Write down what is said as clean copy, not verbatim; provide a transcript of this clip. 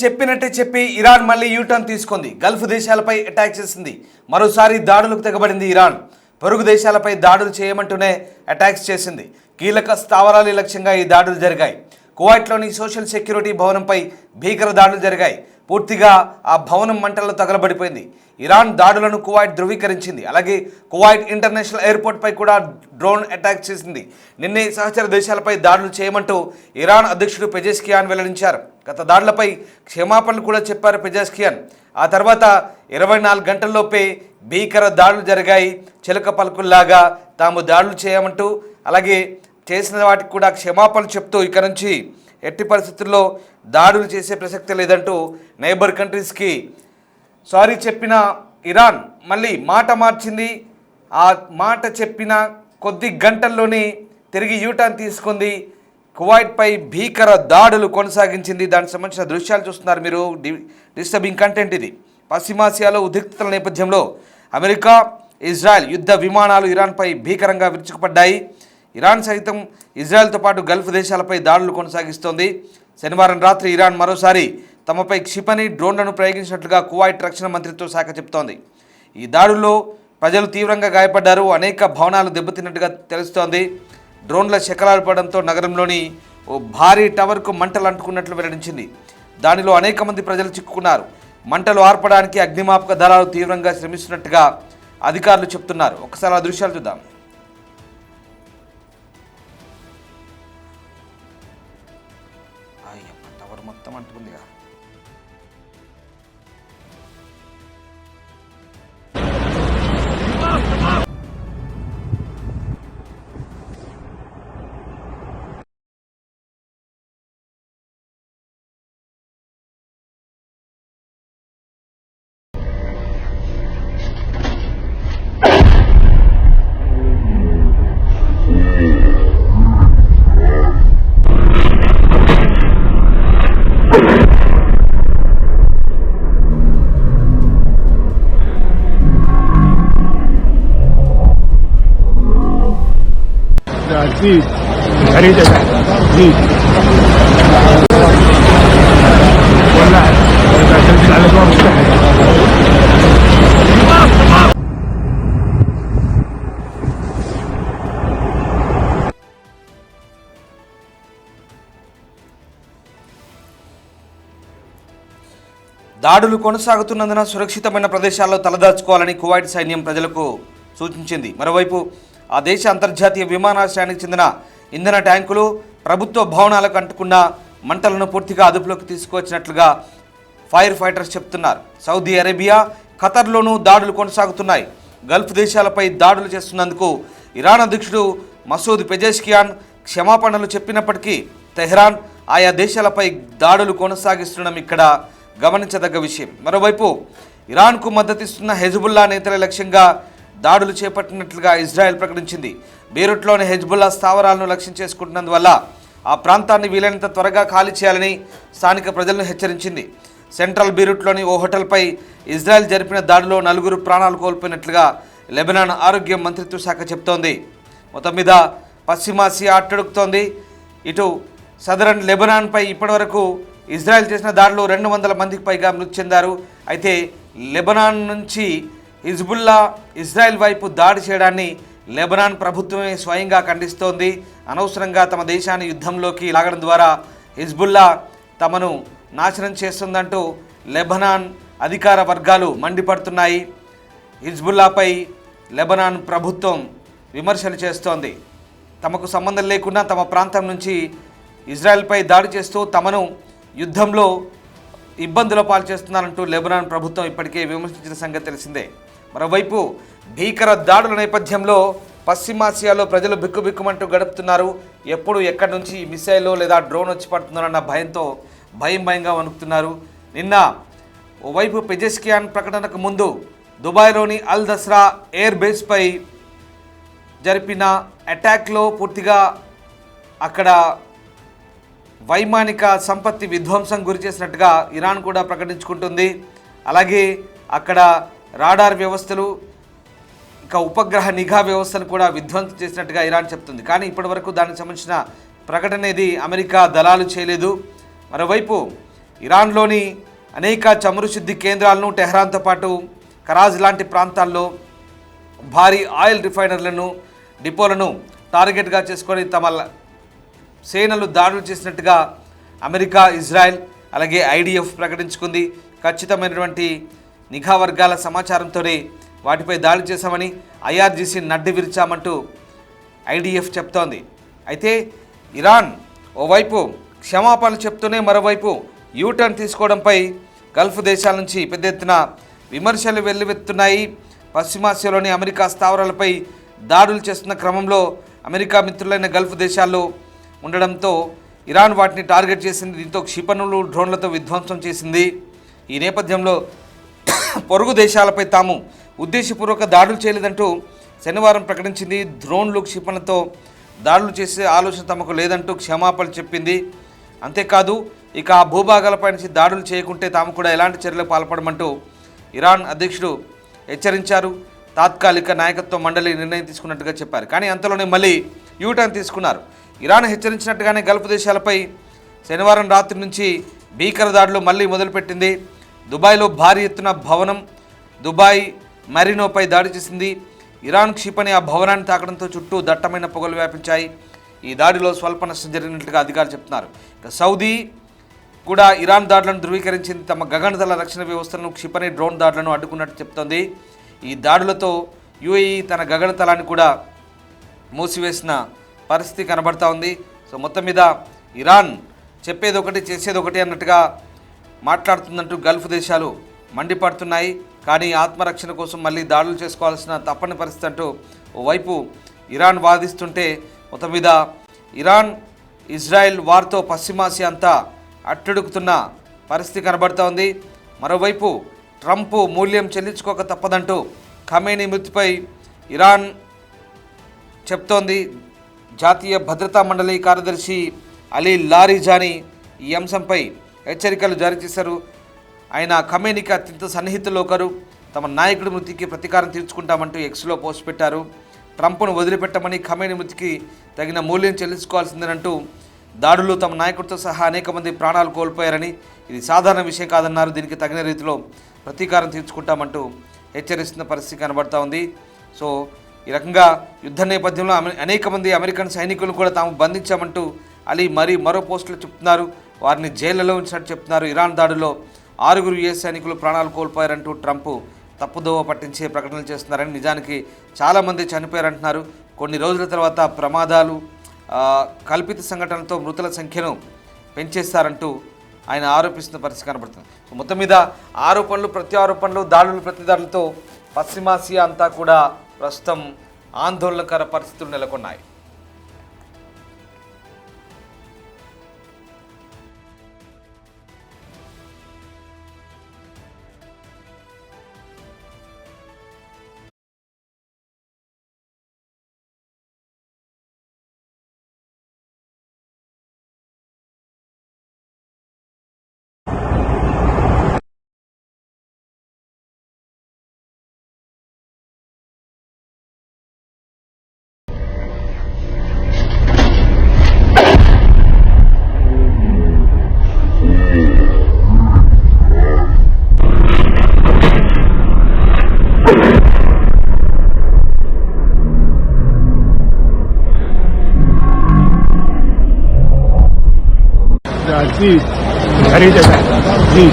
చెప్పినట్టే చెప్పి ఇరాన్ మళ్ళీ యూటర్న్ తీసుకుంది. గల్ఫ్ దేశాలపై అటాక్ చేసింది. మరోసారి దాడులకు తెగబడింది ఇరాన్. పొరుగు దేశాలపై దాడులు చేయమంటూనే అటాక్స్ చేసింది. కీలక స్థావరాల లక్ష్యంగా ఈ దాడులు జరిగాయి. కువైట్లోని సోషల్ సెక్యూరిటీ భవనంపై భీకర దాడులు జరిగాయి. పూర్తిగా ఆ భవనం మంటల్లో తగలబడిపోయింది. ఇరాన్ దాడులను కువైట్ ధృవీకరించింది. అలాగే కువైట్ ఇంటర్నేషనల్ ఎయిర్పోర్ట్పై కూడా డ్రోన్ అటాక్ చేసింది. నిన్నే సహచర దేశాలపై దాడులు చేయమంటూ ఇరాన్ అధ్యక్షుడు పెజెస్కియాన్ వెల్లడించారు. గత దాడులపై క్షమాపణలు కూడా చెప్పారు పెజెస్కియాన్. ఆ తర్వాత 24 గంటల్లోపే భీకర దాడులు జరిగాయి. చిలక పలుకుల్లాగా తాము దాడులు చేయమంటూ అలాగే చేసిన వాటికి కూడా క్షమాపణలు చెప్తూ ఇక నుంచి ఎట్టి పరిస్థితుల్లో దాడులు చేసే ప్రసక్తి లేదంటూ నైబర్ కంట్రీస్కి సారీ చెప్పిన ఇరాన్ మళ్ళీ మాట మార్చింది. ఆ మాట చెప్పిన కొద్ది గంటల్లోనే తిరిగి యూటర్న్ తీసుకుంది. కువైట్పై భీకర దాడులు కొనసాగించింది. దానికి సంబంధించిన దృశ్యాలు చూస్తున్నారు మీరు. డిస్టర్బింగ్ కంటెంట్ ఇది. పశ్చిమాసియాలో ఉద్రిక్తతల నేపథ్యంలో అమెరికా, ఇజ్రాయెల్ యుద్ధ విమానాలు ఇరాన్పై భీకరంగా విరుచుకుపడ్డాయి. ఇరాన్ సైతం ఇజ్రాయెల్తో పాటు గల్ఫ్ దేశాలపై దాడులు కొనసాగిస్తోంది. శనివారం రాత్రి ఇరాన్ మరోసారి తమపై క్షిపణి డ్రోన్లను ప్రయోగించినట్లుగా కువైట్ రక్షణ మంత్రిత్వ శాఖ చెబుతోంది. ఈ దాడుల్లో ప్రజలు తీవ్రంగా గాయపడ్డారు. అనేక భవనాలు దెబ్బతిన్నట్టుగా తెలుస్తోంది. డ్రోన్ల శకలాలు పడడంతో నగరంలోని ఓ భారీ టవర్కు మంటలు అంటుకున్నట్లు వెల్లడించింది. దానిలో అనేక మంది ప్రజలు చిక్కుకున్నారు. మంటలు ఆర్పడానికి అగ్నిమాపక దళాలు తీవ్రంగా శ్రమిస్తున్నట్టుగా అధికారులు చెబుతున్నారు. ఒకసారి ఆ దృశ్యాలు చూద్దాం. టవర్ మొత్తం అంటుకుందిగా. जी हरी जगह जी बोलना है దాడులు కొనసాగుతున్నందున సురక్షితమైన ప్రదేశాల్లో తలదాచుకోవాలని కువైట్ సైన్యం ప్రజలకు సూచించింది. మరోవైపు ఆ దేశ అంతర్జాతీయ విమానాశ్రయానికి చెందిన ఇంధన ట్యాంకులు ప్రభుత్వ భవనాలకు అంటుకున్న మంటలను పూర్తిగా అదుపులోకి తీసుకువచ్చినట్లుగా ఫైర్ ఫైటర్స్ చెప్తున్నారు. సౌదీ అరేబియా, ఖతర్లోనూ దాడులు కొనసాగుతున్నాయి. గల్ఫ్ దేశాలపై దాడులు చేస్తున్నందుకు ఇరాన్ అధ్యక్షుడు మసూద్ పెజెస్కియాన్ క్షమాపణలు చెప్పినప్పటికీ తెహ్రాన్ ఆయా దేశాలపై దాడులు కొనసాగిస్తుండడం ఇక్కడ గమనించదగ్గ విషయం. మరోవైపు ఇరాన్కు మద్దతిస్తున్న హెజ్బుల్లా నేతల లక్ష్యంగా దాడులు చేపట్టినట్లుగా ఇజ్రాయెల్ ప్రకటించింది. బీరూట్లోని హెజ్బుల్లా స్థావరాలను లక్ష్యం చేసుకుంటున్నందువల్ల ఆ ప్రాంతాన్ని వీలైనంత త్వరగా ఖాళీ చేయాలని స్థానిక ప్రజలను హెచ్చరించింది. సెంట్రల్ బీరూట్లోని ఓ హోటల్పై ఇజ్రాయెల్ జరిపిన దాడిలో 4 ప్రాణాలు కోల్పోయినట్లుగా లెబనాన్ ఆరోగ్య మంత్రిత్వ శాఖ చెబుతోంది. మొత్తం మీద పశ్చిమాసియా అట్టడుగుతోంది. ఇటు సదరన్ లెబనాన్పై ఇప్పటివరకు ఇజ్రాయెల్ చేసిన దాడిలో 200 మందికి పైగా మృతి చెందారు. అయితే లెబనాన్ నుంచి హిజ్బుల్లా ఇజ్రాయెల్ వైపు దాడి చేయడాన్ని లెబనాన్ ప్రభుత్వమే స్వయంగా ఖండిస్తోంది. అనవసరంగా తమ దేశాన్ని యుద్ధంలోకి లాగడం ద్వారా హిజ్బుల్లా తమను నాశనం చేస్తుందంటూ లెబనాన్ అధికార వర్గాలు మండిపడుతున్నాయి. హిజ్బుల్లాపై లెబనాన్ ప్రభుత్వం విమర్శలు చేస్తోంది. తమకు సంబంధం లేకుండా తమ ప్రాంతం నుంచి ఇజ్రాయెల్పై దాడి చేస్తూ తమను యుద్ధంలో ఇబ్బందుల పాలు చేస్తున్నారంటూ లెబనాన్ ప్రభుత్వం ఇప్పటికే విమర్శించిన సంగతి తెలిసిందే. మరోవైపు భీకర దాడుల నేపథ్యంలో పశ్చిమాసియాలో ప్రజలు బిక్కుబిక్కుమంటూ గడుపుతున్నారు. ఎప్పుడు ఎక్కడి నుంచి మిసైల్లో లేదా డ్రోన్ వచ్చి పడుతున్నారన్న భయంతో భయంగా వణుకుతున్నారు. నిన్న ఓవైపు పెజెస్కియాన్ ప్రకటనకు ముందు దుబాయ్లోని అల్ దస్రా ఎయిర్ బేస్పై జరిపిన అటాక్లో పూర్తిగా అక్కడ వైమానిక సంపత్తి విధ్వంసం గురి చేసినట్టుగా ఇరాన్ కూడా ప్రకటించుకుంటుంది. అలాగే అక్కడ రాడార్ వ్యవస్థలు ఇంకా ఉపగ్రహ నిఘా వ్యవస్థను కూడా విధ్వంసం చేసినట్టుగా ఇరాన్ చెప్తుంది. కానీ ఇప్పటివరకు దానికి సంబంధించిన ప్రకటన అనేది అమెరికా దళాలు చేయలేదు. మరోవైపు ఇరాన్లోని అనేక చమురు శుద్ధి కేంద్రాలను టెహ్రాన్తో పాటు కరాజ్ లాంటి ప్రాంతాల్లో భారీ ఆయిల్ రిఫైనర్లను డిపోలను టార్గెట్గా చేసుకొని తమ సేనలు దాడులు చేసినట్టుగా అమెరికా, ఇజ్రాయెల్ అలాగే ఐడిఎఫ్ ప్రకటించుకుంది. ఖచ్చితమైనటువంటి నిఘా వర్గాల సమాచారంతోనే వాటిపై దాడి చేశామని ఐఆర్జీసీ నడ్డి విరిచామంటూ ఐడిఎఫ్ చెప్తోంది. అయితే ఇరాన్ ఓవైపు క్షమాపణలు చెప్తూనే మరోవైపు యూటర్న్ తీసుకోవడంపై గల్ఫ్ దేశాల నుంచి పెద్ద ఎత్తున విమర్శలు వెల్లువెత్తున్నాయి. పశ్చిమాసియాలోని అమెరికా స్థావరాలపై దాడులు చేస్తున్న క్రమంలో అమెరికా మిత్రులైన గల్ఫ్ దేశాల్లో ఉండడంతో ఇరాన్ వాటిని టార్గెట్ చేసింది. దీంతో క్షిపణులు, డ్రోన్లతో విధ్వంసం చేసింది. ఈ నేపథ్యంలో పొరుగు దేశాలపై తాము ఉద్దేశపూర్వక దాడులు చేయలేదంటూ శనివారం ప్రకటించింది. డ్రోన్లు, క్షిపణులతో దాడులు చేసే ఆలోచన తమకు లేదంటూ క్షమాపణలు చెప్పింది. అంతేకాదు ఇక ఆ భూభాగాలపై నుంచి దాడులు చేయకుంటే తాము కూడా ఎలాంటి చర్యలకు పాల్పడమంటూ ఇరాన్ అధ్యక్షుడు హెచ్చరించారు. తాత్కాలిక నాయకత్వ మండలి నిర్ణయం తీసుకున్నట్టుగా చెప్పారు. కానీ అంతలోనే మళ్ళీ యూటర్న్ తీసుకున్నారు. ఇరాన్ హెచ్చరించినట్టుగానే గల్ఫ్ దేశాలపై శనివారం రాత్రి నుంచి భీకర దాడులు మళ్ళీ మొదలుపెట్టింది. దుబాయ్లో భారీ ఎత్తున భవనం దుబాయ్ మరీనోపై దాడి చేసింది. ఇరాన్ క్షిపణి ఆ భవనాన్ని తాకడంతో చుట్టూ దట్టమైన పొగలు వ్యాపించాయి. ఈ దాడిలో స్వల్ప నష్టం జరిగినట్లుగా అధికారులు చెప్తున్నారు. ఇక సౌదీ కూడా ఇరాన్ దాడులను ధృవీకరించింది. తమ గగనతల రక్షణ వ్యవస్థలను క్షిపణి, డ్రోన్ దాడులను అడ్డుకున్నట్టు చెప్తోంది. ఈ దాడులతో యుఏఈ తన గగనతలాన్ని కూడా మూసివేసిన పరిస్థితి కనబడతా ఉంది. సో మొత్తం మీద ఇరాన్ చెప్పేది ఒకటి చేసేది ఒకటి అన్నట్టుగా మాట్లాడుతుందంటూ గల్ఫ్ దేశాలు మండిపడుతున్నాయి. కానీ ఆత్మరక్షణ కోసం మళ్ళీ దాడులు చేసుకోవాల్సిన తప్పని పరిస్థితి అంటూ ఓవైపు ఇరాన్ వాదిస్తుంటే మొత్తం మీద ఇరాన్, ఇజ్రాయెల్ వార్తో పశ్చిమాసియా అంతా అట్టడుగుతున్న పరిస్థితి కనబడుతూ ఉంది. మరోవైపు ట్రంప్ మూల్యం చెల్లించుకోక తప్పదంటూ ఖమేనీ మృతిపై ఇరాన్ చెప్తోంది. జాతీయ భద్రతా మండలి కార్యదర్శి అలీ లారిజానీ ఈ అంశంపై హెచ్చరికలు జారీ చేశారు. ఆయన ఖమేనీకి అత్యంత సన్నిహితులు ఒకరు. తమ నాయకుడి మృతికి ప్రతీకారం తీర్చుకుంటామంటూ ఎక్స్లో పోస్ట్ పెట్టారు. ట్రంప్ను వదిలిపెట్టమని, ఖమేనీ మృతికి తగిన మూల్యం చెల్లించుకోవాల్సిందేనంటూ దాడులు తమ నాయకుడితో సహా అనేక మంది ప్రాణాలు కోల్పోయారని, ఇది సాధారణ విషయం కాదన్నారు. దీనికి తగిన రీతిలో ప్రతీకారం తీర్చుకుంటామంటూ హెచ్చరిస్తున్న పరిస్థితి కనబడతా ఉంది. సో ఈ రకంగా యుద్ధ నేపథ్యంలో అనేక మంది అమెరికన్ సైనికులు కూడా తాము బంధించామంటూ అలీ మరో పోస్టులు చెప్తున్నారు. వారిని జైళ్లలో ఉంచినట్టు చెప్తున్నారు. ఇరాన్ దాడిలో 6 యుఎస్ సైనికులు ప్రాణాలు కోల్పోయారంటూ ట్రంప్ తప్పుదోవ పట్టించే ప్రకటనలు చేస్తున్నారని, నిజానికి చాలామంది చనిపోయారంటున్నారు. కొన్ని రోజుల తర్వాత ప్రమాదాలు, కల్పిత సంఘటనలతో మృతుల సంఖ్యను పెంచేస్తారంటూ ఆయన ఆరోపిస్తున్న పరిస్థితి కనబడుతుంది. సో మొత్తం మీద ఆరోపణలు, ప్రత్యారోపణలు, దాడులు, ప్రతిదాడులతో పశ్చిమాసియా అంతా కూడా ప్రస్తుతం ఆందోళనకర పరిస్థితులు నెలకొన్నాయి. जी, हरी जगह जी।